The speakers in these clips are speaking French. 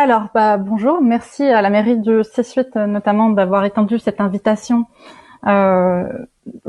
Bonjour. Merci à la mairie de C-Suite notamment d'avoir étendu cette invitation euh,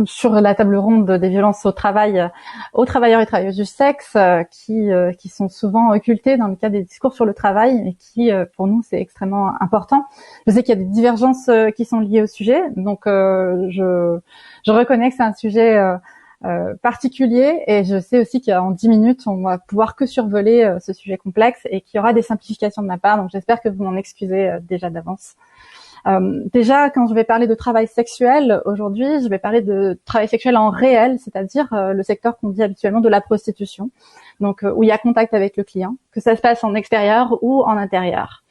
sur la table ronde des violences au travail aux travailleurs et travailleuses du sexe qui sont souvent occultées dans le cadre des discours sur le travail et qui, pour nous, c'est extrêmement important. Je sais qu'il y a des divergences qui sont liées au sujet, donc je reconnais que c'est un sujet particulier, et je sais aussi qu'en 10 minutes, on va pouvoir que survoler ce sujet complexe et qu'il y aura des simplifications de ma part, donc j'espère que vous m'en excusez déjà d'avance. Déjà, quand je vais parler de travail sexuel aujourd'hui, je vais parler de travail sexuel en réel, c'est-à-dire le secteur qu'on dit habituellement de la prostitution, donc où il y a contact avec le client, que ça se passe en extérieur ou en intérieur.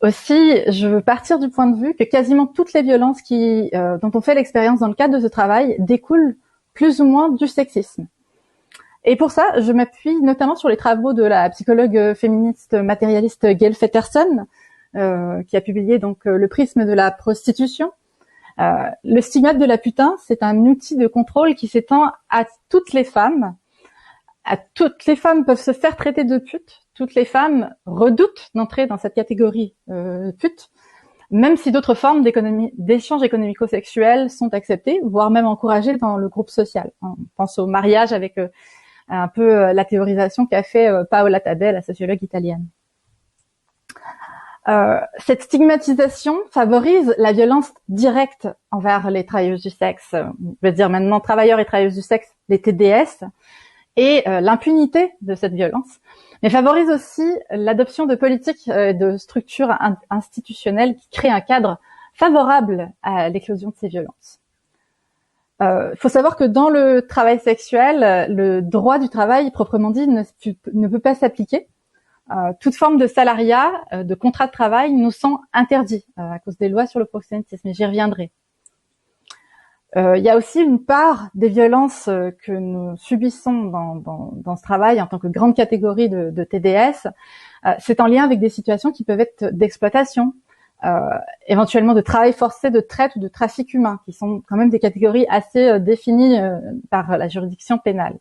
Aussi, je veux partir du point de vue que quasiment toutes les violences dont on fait l'expérience dans le cadre de ce travail découlent plus ou moins du sexisme. Et pour ça, je m'appuie notamment sur les travaux de la psychologue féministe matérialiste Gail Fetterson, qui a publié donc Le prisme de la prostitution. Le stigmate de la putain, c'est un outil de contrôle qui s'étend à toutes les femmes. Toutes les femmes peuvent se faire traiter de pute. Toutes les femmes redoutent d'entrer dans cette catégorie pute, même si d'autres formes d'échanges économico-sexuels sont acceptées, voire même encouragées dans le groupe social. On pense au mariage avec un peu la théorisation qu'a fait Paola Tabet, la sociologue italienne. Cette stigmatisation favorise la violence directe envers les travailleuses du sexe, je veux dire maintenant travailleurs et travailleuses du sexe, les TDS, et l'impunité de cette violence, mais favorise aussi l'adoption de politiques de structures institutionnelles qui créent un cadre favorable à l'éclosion de ces violences. Il faut savoir que dans le travail sexuel, le droit du travail proprement dit ne peut pas s'appliquer. Toute forme de salariat, de contrat de travail nous sont interdits à cause des lois sur le proxénétisme, et j'y reviendrai. Il y a aussi une part des violences que nous subissons dans ce travail en tant que grande catégorie de TDS. C'est en lien avec des situations qui peuvent être d'exploitation, éventuellement de travail forcé, de traite ou de trafic humain, qui sont quand même des catégories assez définies par la juridiction pénale.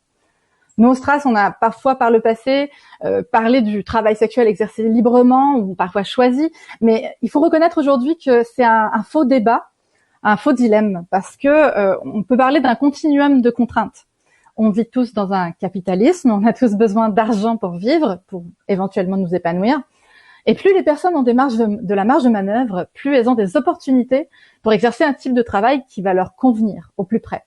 Nous, au STRAS, on a parfois par le passé parlé du travail sexuel exercé librement ou parfois choisi, mais il faut reconnaître aujourd'hui que c'est un faux débat, un faux dilemme, parce que on peut parler d'un continuum de contraintes. On vit tous dans un capitalisme, on a tous besoin d'argent pour vivre, pour éventuellement nous épanouir. Et plus les personnes ont de la marge de manœuvre, plus elles ont des opportunités pour exercer un type de travail qui va leur convenir au plus près.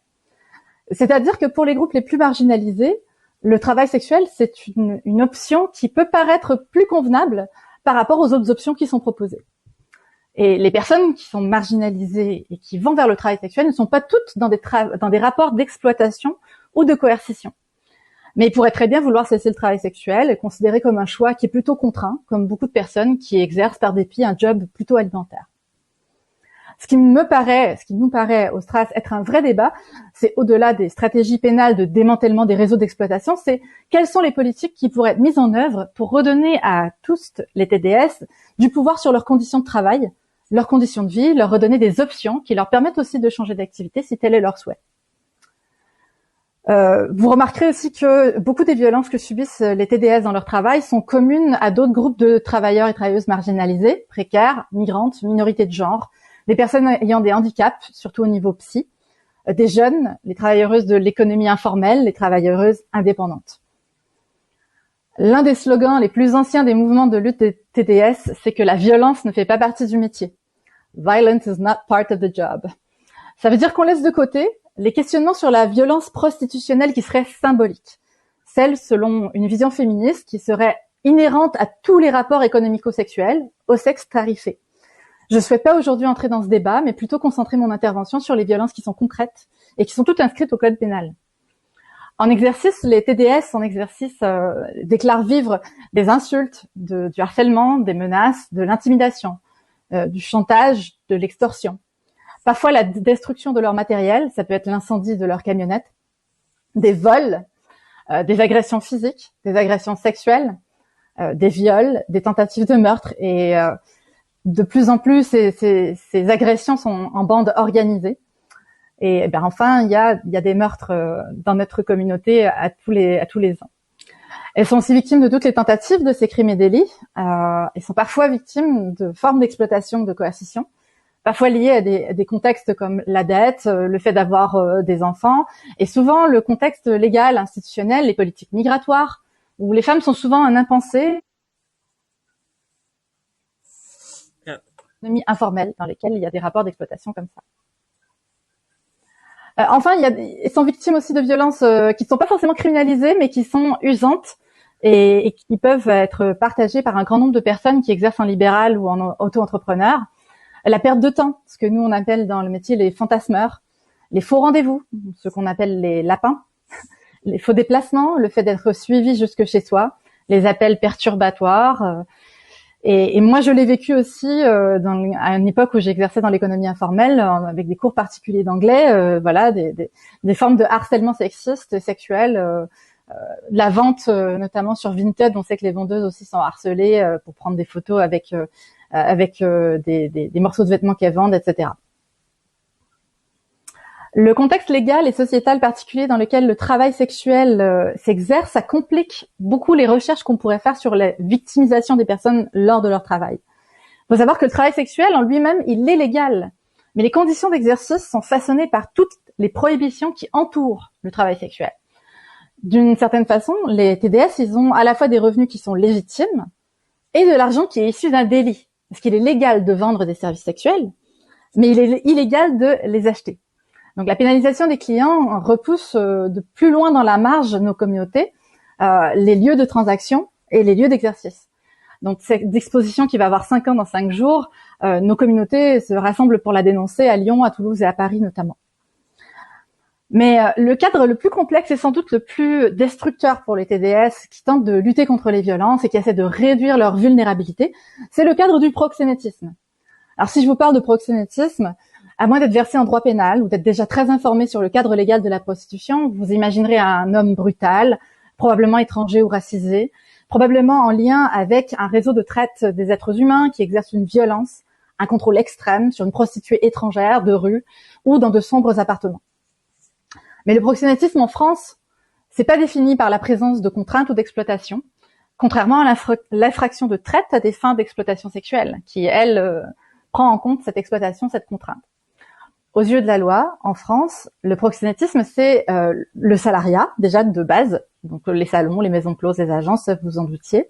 C'est-à-dire que pour les groupes les plus marginalisés, le travail sexuel, c'est une option qui peut paraître plus convenable par rapport aux autres options qui sont proposées. Et les personnes qui sont marginalisées et qui vont vers le travail sexuel ne sont pas toutes dans des rapports d'exploitation ou de coercition. Mais ils pourraient très bien vouloir cesser le travail sexuel et considérer comme un choix qui est plutôt contraint, comme beaucoup de personnes qui exercent par dépit un job plutôt alimentaire. Ce qui nous paraît au STRAS être un vrai débat, c'est au-delà des stratégies pénales de démantèlement des réseaux d'exploitation, c'est quelles sont les politiques qui pourraient être mises en œuvre pour redonner à tous les TDS du pouvoir sur leurs conditions de travail, leurs conditions de vie, leur redonner des options qui leur permettent aussi de changer d'activité si tel est leur souhait. Vous remarquerez aussi que beaucoup des violences que subissent les TDS dans leur travail sont communes à d'autres groupes de travailleurs et travailleuses marginalisés, précaires, migrantes, minorités de genre, des personnes ayant des handicaps, surtout au niveau psy, des jeunes, les travailleuses de l'économie informelle, les travailleuses indépendantes. L'un des slogans les plus anciens des mouvements de lutte des TDS, c'est que la violence ne fait pas partie du métier. Violence is not part of the job. Ça veut dire qu'on laisse de côté les questionnements sur la violence prostitutionnelle qui serait symbolique, celle selon une vision féministe qui serait inhérente à tous les rapports économico-sexuels, au sexe tarifé. Je ne souhaite pas aujourd'hui entrer dans ce débat, mais plutôt concentrer mon intervention sur les violences qui sont concrètes et qui sont toutes inscrites au code pénal. En exercice, les TDS déclarent vivre des insultes, du harcèlement, des menaces, de l'intimidation, du chantage, de l'extorsion. Parfois la destruction de leur matériel, ça peut être l'incendie de leur camionnette, des vols, des agressions physiques, des agressions sexuelles, des viols, des tentatives de meurtre, et de plus en plus ces agressions sont en bande organisée. Et enfin, il y a des meurtres dans notre communauté à tous les ans. Elles sont aussi victimes de toutes les tentatives de ces crimes et délits, et sont parfois victimes de formes d'exploitation, de coercition, parfois liées à des contextes comme la dette, le fait d'avoir des enfants, et souvent le contexte légal, institutionnel, les politiques migratoires, où les femmes sont souvent un impensé, informelles dans lesquelles il y a des rapports d'exploitation comme ça. Enfin, ils sont victimes aussi de violences qui ne sont pas forcément criminalisées, mais qui sont usantes et qui peuvent être partagées par un grand nombre de personnes qui exercent en libéral ou en auto-entrepreneur. La perte de temps, ce que nous on appelle dans le métier les fantasmeurs, les faux rendez-vous, ce qu'on appelle les lapins, les faux déplacements, le fait d'être suivi jusque chez soi, les appels perturbatoires. Et moi, je l'ai vécu aussi à une époque où j'exerçais dans l'économie informelle, avec des cours particuliers d'anglais, voilà, des formes de harcèlement sexiste et sexuel, la vente notamment sur Vinted. On sait que les vendeuses aussi sont harcelées pour prendre des photos avec des morceaux de vêtements qu'elles vendent, etc. Le contexte légal et sociétal particulier dans lequel le travail sexuel s'exerce, ça complique beaucoup les recherches qu'on pourrait faire sur la victimisation des personnes lors de leur travail. Il faut savoir que le travail sexuel en lui-même, il est légal, mais les conditions d'exercice sont façonnées par toutes les prohibitions qui entourent le travail sexuel. D'une certaine façon, les TDS, ils ont à la fois des revenus qui sont légitimes et de l'argent qui est issu d'un délit. Parce qu'il est légal de vendre des services sexuels, mais il est illégal de les acheter. Donc la pénalisation des clients repousse de plus loin dans la marge nos communautés, les lieux de transaction et les lieux d'exercice. Donc cette exposition qui va avoir 5 ans dans 5 jours, nos communautés se rassemblent pour la dénoncer à Lyon, à Toulouse et à Paris notamment. Mais le cadre le plus complexe et sans doute le plus destructeur pour les TDS qui tentent de lutter contre les violences et qui essaient de réduire leur vulnérabilité, c'est le cadre du proxénétisme. Alors si je vous parle de proxénétisme, à moins d'être versé en droit pénal ou d'être déjà très informé sur le cadre légal de la prostitution, vous imaginerez un homme brutal, probablement étranger ou racisé, probablement en lien avec un réseau de traite des êtres humains qui exerce une violence, un contrôle extrême sur une prostituée étrangère de rue ou dans de sombres appartements. Mais le proxénétisme en France, c'est pas défini par la présence de contraintes ou d'exploitation, contrairement à l'infraction de traite à des fins d'exploitation sexuelle, qui, elle, prend en compte cette exploitation, cette contrainte. Aux yeux de la loi, en France, le proxénétisme, c'est le salariat, déjà de base, donc les salons, les maisons closes, les agences, vous en doutiez.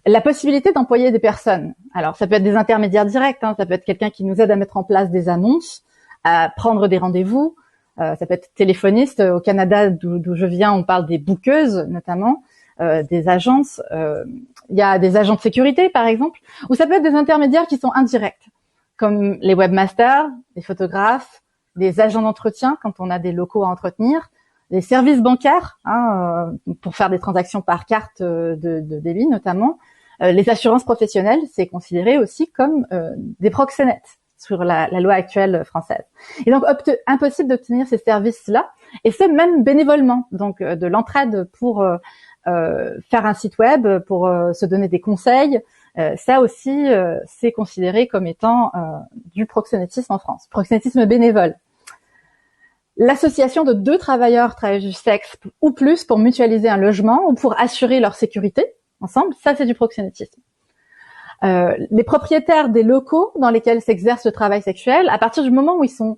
La possibilité d'employer des personnes. Alors, ça peut être des intermédiaires directs, ça peut être quelqu'un qui nous aide à mettre en place des annonces, à prendre des rendez-vous, ça peut être téléphoniste. Au Canada, d'où je viens, on parle des bookeuses, notamment, des agences. Il y a des agents de sécurité, par exemple, ou ça peut être des intermédiaires qui sont indirects, comme les webmasters, les photographes, des agents d'entretien quand on a des locaux à entretenir, les services bancaires pour faire des transactions par carte de débit notamment, les assurances professionnelles, c'est considéré aussi comme des proxénètes sur la loi actuelle française. Et donc impossible d'obtenir ces services-là, et ce même bénévolement, donc de l'entraide pour faire un site web, pour se donner des conseils. Ça aussi, c'est considéré comme étant du proxénétisme en France, proxénétisme bénévole. L'association de 2 travailleurs du sexe ou plus pour mutualiser un logement ou pour assurer leur sécurité ensemble, ça c'est du proxénétisme. Les propriétaires des locaux dans lesquels s'exerce le travail sexuel, à partir du moment où ils sont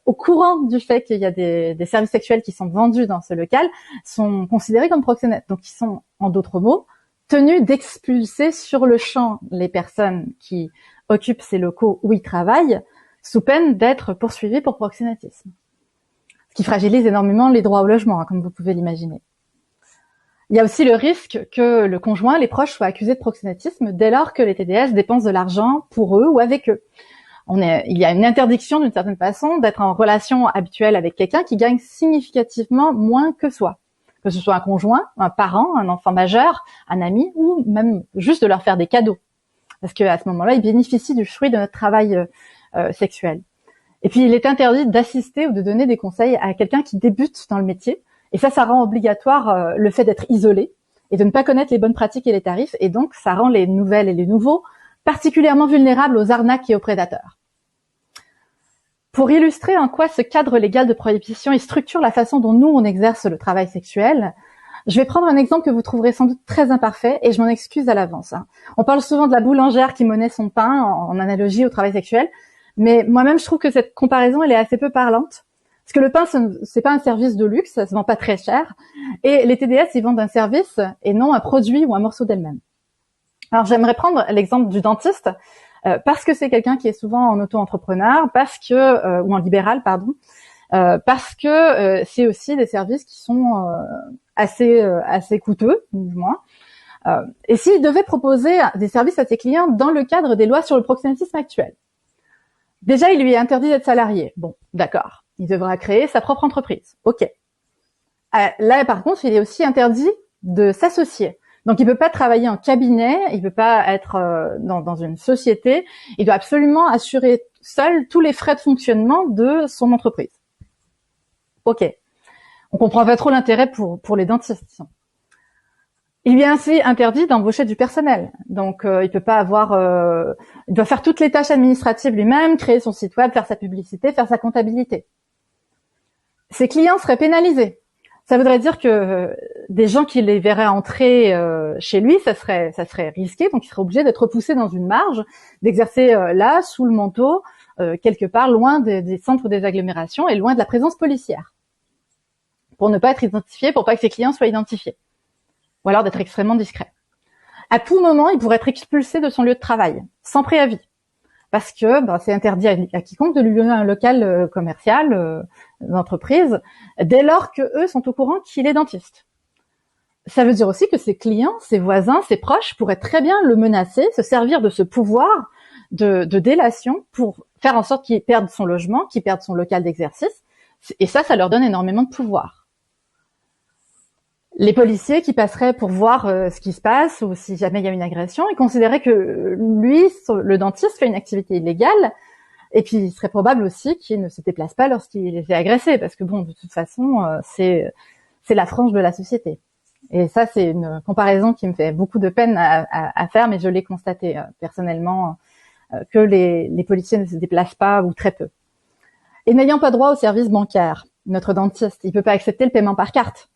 au courant du fait qu'il y a des services sexuels qui sont vendus dans ce local, sont considérés comme proxénètes. Donc ils sont, en d'autres mots, tenus d'expulser sur le champ les personnes qui occupent ces locaux où ils travaillent, sous peine d'être poursuivis pour proxénétisme. Ce qui fragilise énormément les droits au logement, comme vous pouvez l'imaginer. Il y a aussi le risque que le conjoint, les proches soient accusés de proxénétisme dès lors que les TDS dépensent de l'argent pour eux ou avec eux. Il y a une interdiction d'une certaine façon d'être en relation habituelle avec quelqu'un qui gagne significativement moins que soi. Que ce soit un conjoint, un parent, un enfant majeur, un ami, ou même juste de leur faire des cadeaux. Parce qu'à ce moment-là, ils bénéficient du fruit de notre travail sexuel. Et puis, il est interdit d'assister ou de donner des conseils à quelqu'un qui débute dans le métier. Et ça rend obligatoire le fait d'être isolé et de ne pas connaître les bonnes pratiques et les tarifs. Et donc, ça rend les nouvelles et les nouveaux particulièrement vulnérables aux arnaques et aux prédateurs. Pour illustrer en quoi ce cadre légal de prohibition il structure la façon dont nous, on exerce le travail sexuel, Je vais prendre un exemple que vous trouverez sans doute très imparfait et je m'en excuse à l'avance. On parle souvent de la boulangère qui monnaie son pain en analogie au travail sexuel, mais moi-même je trouve que cette comparaison elle est assez peu parlante. Parce que le pain, c'est pas un service de luxe, ça se vend pas très cher, et les TDS ils vendent un service et non un produit ou un morceau d'elle-même. Alors j'aimerais prendre l'exemple du dentiste parce que c'est quelqu'un qui est souvent en auto-entrepreneur, ou en libéral, pardon, parce que c'est aussi des services qui sont assez coûteux, du moins. Et s'il devait proposer des services à ses clients dans le cadre des lois sur le proxénétisme actuel, déjà il lui est interdit d'être salarié. Bon, d'accord, il devra créer sa propre entreprise. Ok. Là, par contre, il est aussi interdit de s'associer. Donc, il peut pas travailler en cabinet, il peut pas être dans une société. Il doit absolument assurer seul tous les frais de fonctionnement de son entreprise. Ok. On comprend pas trop l'intérêt pour les dentistes. Il lui est ainsi interdit d'embaucher du personnel. Donc, il peut pas avoir... il doit faire toutes les tâches administratives lui-même, créer son site web, faire sa publicité, faire sa comptabilité. Ses clients seraient pénalisés. Ça voudrait dire que des gens qui les verraient entrer chez lui, ça serait risqué, donc il serait obligé d'être repoussé dans une marge, d'exercer là, sous le manteau, quelque part loin des centres des agglomérations et loin de la présence policière, pour ne pas être identifié, pour pas que ses clients soient identifiés, ou alors d'être extrêmement discret. À tout moment, il pourrait être expulsé de son lieu de travail, sans préavis, parce que c'est interdit à quiconque de lui donner un local commercial, d'entreprise, dès lors que eux sont au courant qu'il est dentiste. Ça veut dire aussi que ses clients, ses voisins, ses proches pourraient très bien le menacer, se servir de ce pouvoir de délation pour faire en sorte qu'il perde son logement, qu'il perde son local d'exercice, et ça leur donne énormément de pouvoir. Les policiers qui passeraient pour voir ce qui se passe ou si jamais il y a une agression, ils considéraient que lui, le dentiste, fait une activité illégale et puis il serait probable aussi qu'il ne se déplace pas lorsqu'il est agressé parce que bon, de toute façon, c'est la frange de la société. Et ça, c'est une comparaison qui me fait beaucoup de peine à faire, mais je l'ai constaté personnellement que les policiers ne se déplacent pas ou très peu. Et n'ayant pas droit au service bancaire, notre dentiste, il peut pas accepter le paiement par carte.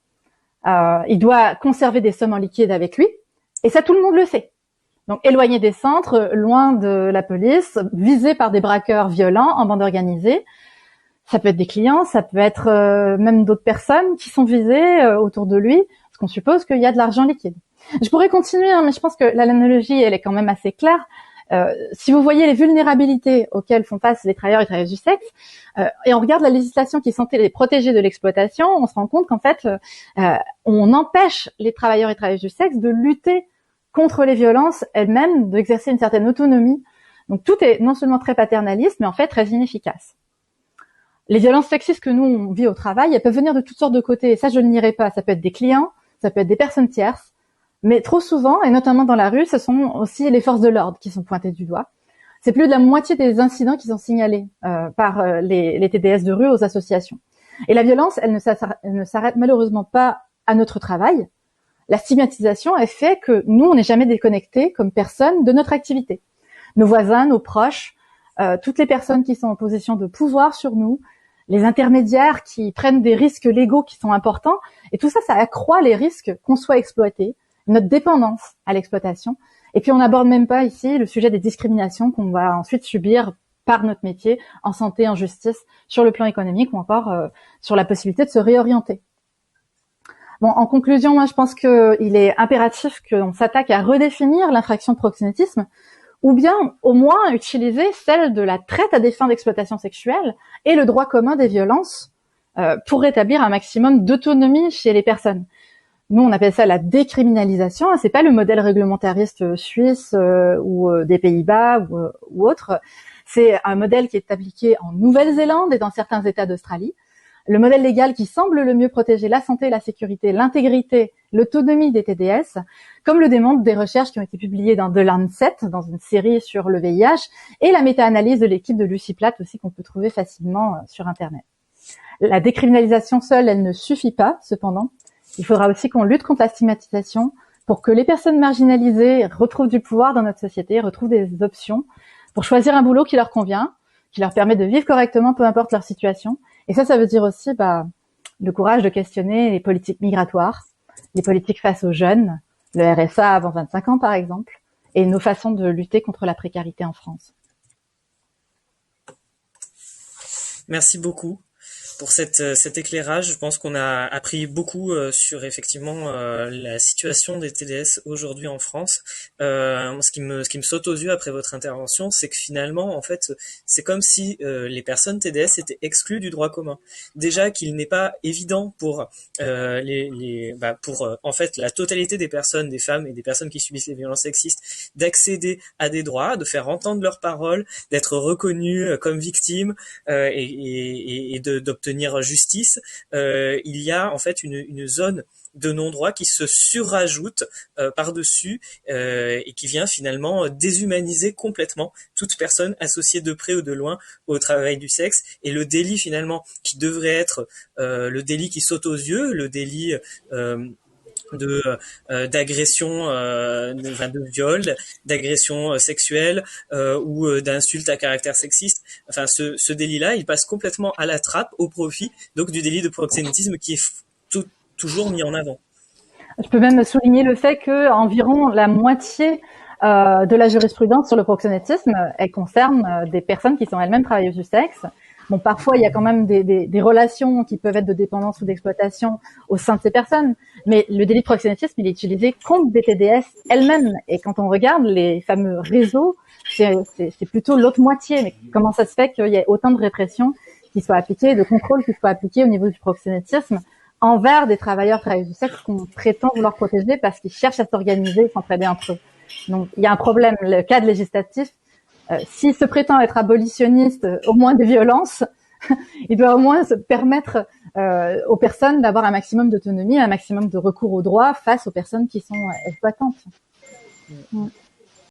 Il doit conserver des sommes en liquide avec lui, et ça tout le monde le sait. Donc éloigné des centres, loin de la police, visé par des braqueurs violents en bande organisée. Ça peut être des clients, ça peut être même d'autres personnes qui sont visées autour de lui, parce qu'on suppose qu'il y a de l'argent liquide. Je pourrais continuer, mais je pense que l'analogie, elle est quand même assez claire. Si vous voyez les vulnérabilités auxquelles font face les travailleurs et travailleuses du sexe, et on regarde la législation qui est censée les protéger de l'exploitation, on se rend compte qu'en fait, on empêche les travailleurs et travailleuses du sexe de lutter contre les violences elles-mêmes, d'exercer une certaine autonomie. Donc tout est non seulement très paternaliste, mais en fait très inefficace. Les violences sexistes que nous, on vit au travail, elles peuvent venir de toutes sortes de côtés, et ça je ne nierai pas. Ça peut être des clients, ça peut être des personnes tierces, mais trop souvent, et notamment dans la rue, ce sont aussi les forces de l'ordre qui sont pointées du doigt. C'est plus de la moitié des incidents qui sont signalés par les TDS de rue aux associations. Et la violence, elle ne s'arrête malheureusement pas à notre travail. La stigmatisation, elle fait que nous, on n'est jamais déconnectés comme personne de notre activité. Nos voisins, nos proches, toutes les personnes qui sont en position de pouvoir sur nous, les intermédiaires qui prennent des risques légaux qui sont importants, et tout ça, ça accroît les risques qu'on soit exploité, notre dépendance à l'exploitation. Et puis on n'aborde même pas ici le sujet des discriminations qu'on va ensuite subir par notre métier en santé, en justice, sur le plan économique ou encore sur la possibilité de se réorienter. Bon, en conclusion, moi je pense qu'il est impératif qu'on s'attaque à redéfinir l'infraction de proxénétisme ou bien au moins utiliser celle de la traite à des fins d'exploitation sexuelle et le droit commun des violences pour rétablir un maximum d'autonomie chez les personnes. Nous, on appelle ça la décriminalisation. C'est pas le modèle réglementariste suisse ou des Pays-Bas ou autre. C'est un modèle qui est appliqué en Nouvelle-Zélande et dans certains États d'Australie. Le modèle légal qui semble le mieux protéger la santé, la sécurité, l'intégrité, l'autonomie des TDS, comme le démontrent des recherches qui ont été publiées dans The Lancet, dans une série sur le VIH, et la méta-analyse de l'équipe de Lucie Platt aussi qu'on peut trouver facilement sur Internet. La décriminalisation seule, elle ne suffit pas, cependant. Il faudra aussi qu'on lutte contre la stigmatisation pour que les personnes marginalisées retrouvent du pouvoir dans notre société, retrouvent des options pour choisir un boulot qui leur convient, qui leur permet de vivre correctement, peu importe leur situation. Et ça veut dire aussi le courage de questionner les politiques migratoires les politiques face aux jeunes, le RSA avant 25 ans par exemple, et nos façons de lutter contre la précarité en France. Merci beaucoup pour cet éclairage. Je pense qu'on a appris beaucoup sur effectivement la situation des TDS aujourd'hui en France. Ce qui me saute aux yeux après votre intervention, c'est que finalement, en fait, c'est comme si les personnes TDS étaient exclues du droit commun. Déjà qu'il n'est pas évident pour en fait la totalité des personnes, des femmes et des personnes qui subissent les violences sexistes, d'accéder à des droits, de faire entendre leurs paroles, d'être reconnues comme victimes et d'obtenir justice. Il y a en fait une zone de non-droit qui se surrajoute par-dessus et qui vient finalement déshumaniser complètement toute personne associée de près ou de loin au travail du sexe, et le délit finalement qui devrait être le délit qui saute aux yeux, le délit d'agression, de viol, d'agression sexuelle ou d'insulte à caractère sexiste. Enfin, ce délit-là, il passe complètement à la trappe au profit donc du délit de proxénétisme qui est toujours mis en avant. Je peux même souligner le fait que environ la moitié de la jurisprudence sur le proxénétisme, elle concerne des personnes qui sont elles-mêmes travailleuses du sexe. Bon, parfois, il y a quand même des relations qui peuvent être de dépendance ou d'exploitation au sein de ces personnes, mais le délit de proxénétisme, il est utilisé contre des TDS elles-mêmes. Et quand on regarde les fameux réseaux, c'est plutôt l'autre moitié. Mais comment ça se fait qu'il y ait autant de répression qui soit appliquée, de contrôle qui soit appliqué au niveau du proxénétisme envers des travailleurs du sexe qu'on prétend vouloir protéger parce qu'ils cherchent à s'organiser et s'entraider entre eux. Donc, il y a un problème. Le cadre législatif, s'il se prétend être abolitionniste, au moins des violences, il doit au moins se permettre aux personnes d'avoir un maximum d'autonomie, un maximum de recours aux droits face aux personnes qui sont exploitantes.